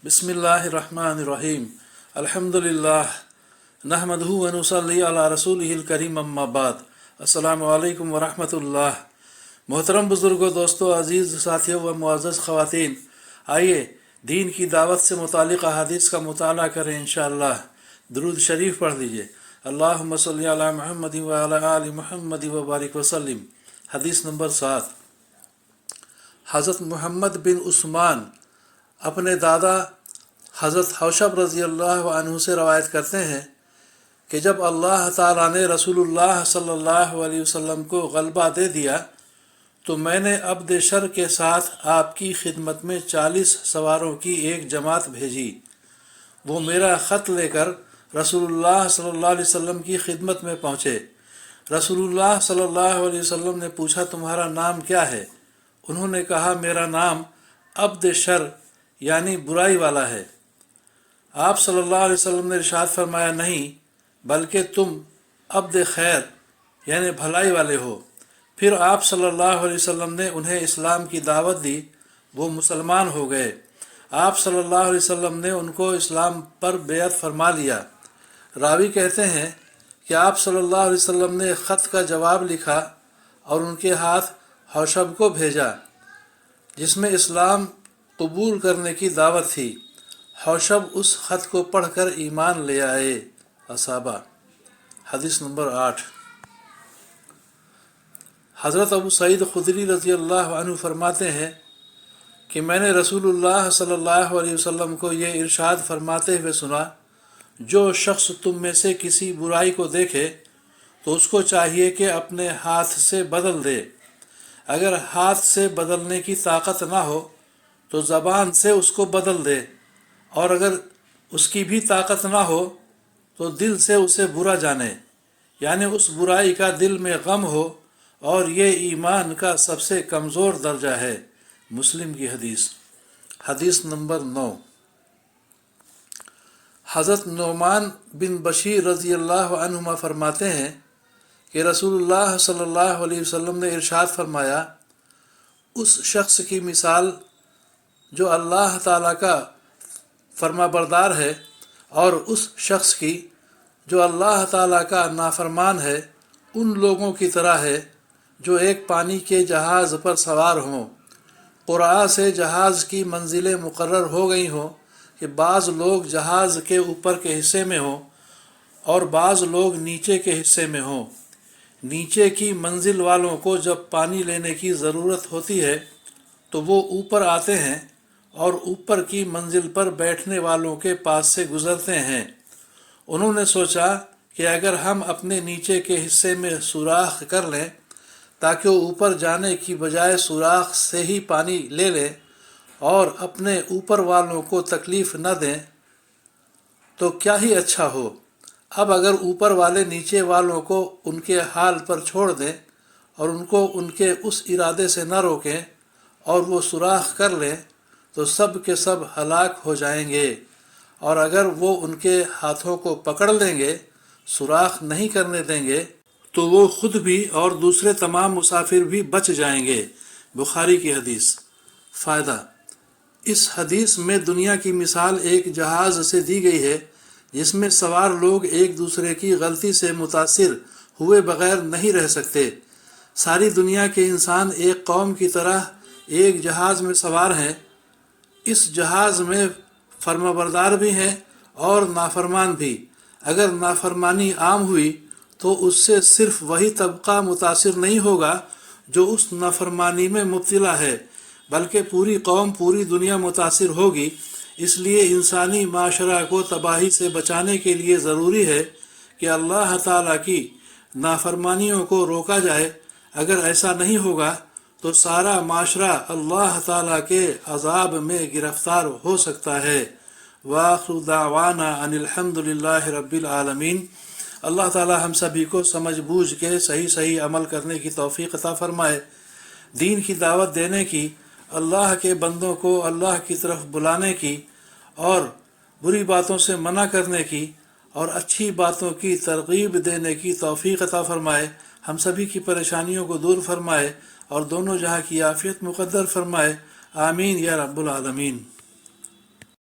बिस्मिल्लाहिर्रहमानिर्रहीम अल्हम्दुलिल्लाह नहमदुहु व नुसल्ली अला रसूलिहिल करीम अम्मा बाद। अस्सलामु अलैकुम व रहमतुल्लाह। मोहतरम बुज़ुर्गों, दोस्तों, अज़ीज़ साथियों व मुअज़्ज़ज़ ख़वातीन, आइए दीन की दावत से मुतालिक़ अहादीस का मुताला करें। इंशाअल्लाह दुरूद शरीफ पढ़ लीजिए। अल्लाहुम्मा सल्लि अला मुहम्मदिन व अला आलि मुहम्मदिन व बारिक वसल्लिम। हदीस नंबर 7। हज़रत मोहम्मद बिन उस्मान अपने दादा हज़रत हौशब रज़ी अल्लाह अन्हु से रवायत करते हैं कि जब अल्लाह ताला ने रसूलुल्लाह सल्लल्लाहु अलैहि वसल्लम को गलबा दे दिया तो मैंने अब्द शर के साथ आपकी खिदमत में 40 सवारों की एक जमात भेजी। वो मेरा ख़त लेकर रसूलुल्लाह सल्लल्लाहु अलैहि वसल्लम की खिदमत में पहुँचे। रसूलुल्लाह सल्लल्लाहु अलैहि वसल्लम ने पूछा, तुम्हारा नाम क्या है? उन्होंने कहा, मेरा नाम अब्द शर यानी बुराई वाला है। आप सल्लल्लाहु अलैहि वसल्लम ने इरशाद फरमाया, नहीं बल्कि तुम अब्द खैर यानी भलाई वाले हो। फिर आप सल्लल्लाहु अलैहि वसल्लम ने उन्हें इस्लाम की दावत दी। वो मुसलमान हो गए। आप सल्लल्लाहु अलैहि वसल्लम ने उनको इस्लाम पर बेअत फरमा लिया। रावी कहते हैं कि आप सल्लल्लाहु अलैहि वसल्लम ने ख़त का जवाब लिखा और उनके हाथ हौशब को भेजा जिसमें इस्लाम कबूल करने की दावत थी। हौशब उस ख़त को पढ़कर ईमान ले आए। असहाबा। हदीस नंबर 8। हज़रत अबू सईद खुदरी रज़ी अल्लाह अन्हु फरमाते हैं कि मैंने रसूलुल्लाह सल्लल्लाहु अलैहि वसल्लम को ये इरशाद फरमाते हुए सुना, जो शख्स तुम में से किसी बुराई को देखे तो उसको चाहिए कि अपने हाथ से बदल दे। अगर हाथ से बदलने की ताकत ना हो तो ज़बान से उसको बदल दे, और अगर उसकी भी ताकत ना हो तो दिल से उसे बुरा जाने, यानी उस बुराई का दिल में गम हो, और ये ईमान का सबसे कमज़ोर दर्जा है। मुस्लिम की हदीस। हदीस नंबर 9। हज़रत नुमान बिन बशीर रज़ी अल्लाह अन्हुमा फरमाते हैं कि रसूलुल्लाह सल्लल्लाहु अलैहि वसल्लम ने इरशाद फरमाया, उस शख्स की मिसाल जो अल्लाह ताला का फरमाबरदार है और उस शख्स की जो अल्लाह ताला का नाफरमान है उन लोगों की तरह है जो एक पानी के जहाज़ पर सवार हों। क़ुरआ से जहाज़ की मंजिलें मुकर्रर हो गई हों कि बाज़ लोग जहाज़ के ऊपर के हिस्से में हों और बाज़ लोग नीचे के हिस्से में हों। नीचे की मंजिल वालों को जब पानी लेने की ज़रूरत होती है तो वो ऊपर आते हैं और ऊपर की मंजिल पर बैठने वालों के पास से गुज़रते हैं। उन्होंने सोचा कि अगर हम अपने नीचे के हिस्से में सुराख कर लें ताकि वो ऊपर जाने की बजाय सुराख से ही पानी ले लें और अपने ऊपर वालों को तकलीफ़ न दें तो क्या ही अच्छा हो। अब अगर ऊपर वाले नीचे वालों को उनके हाल पर छोड़ दें और उनको उनके उस इरादे से न रोकें और वो सुराख कर लें तो सब के सब हलाक हो जाएंगे, और अगर वो उनके हाथों को पकड़ लेंगे, सुराख नहीं करने देंगे, तो वो खुद भी और दूसरे तमाम मुसाफिर भी बच जाएंगे। बुखारी की हदीस। फ़ायदा। इस हदीस में दुनिया की मिसाल एक जहाज़ से दी गई है जिसमें सवार लोग एक दूसरे की गलती से मुतासिर हुए बगैर नहीं रह सकते। सारी दुनिया के इंसान एक कौम की तरह एक जहाज़ में सवार हैं। इस जहाज़ में फर्माबरदार भी हैं और नाफरमान भी। अगर नाफरमानी आम हुई तो उससे सिर्फ वही तबका मुतासिर नहीं होगा जो उस नाफरमानी में मुब्तला है, बल्कि पूरी कौम, पूरी दुनिया मुतासिर होगी। इसलिए इंसानी माशरा को तबाही से बचाने के लिए ज़रूरी है कि अल्लाह ताला की नाफरमानियों को रोका जाए। अगर ऐसा नहीं होगा तो सारा माशरा अल्लाह ताला के अज़ाब में गिरफ़्तार हो सकता है। वाखिरु दावाना अनिल हम्दुलिल्लाहि रब्बिल आलमीन। अल्लाह ताला हम सभी को समझ बूझ के सही सही अमल करने की तौफ़ीक़ अता फ़रमाए। दीन की दावत देने की, अल्लाह के बंदों को अल्लाह की तरफ बुलाने की और बुरी बातों से मना करने की और अच्छी बातों की तरगीब देने की तौफ़ीक़ अता फ़रमाए। हम सभी की परेशानियों को दूर फरमाए और दोनों जहाँ की आफ़ियत मुक़द्दर फरमाए। आमीन या रब्बुल आलमीन।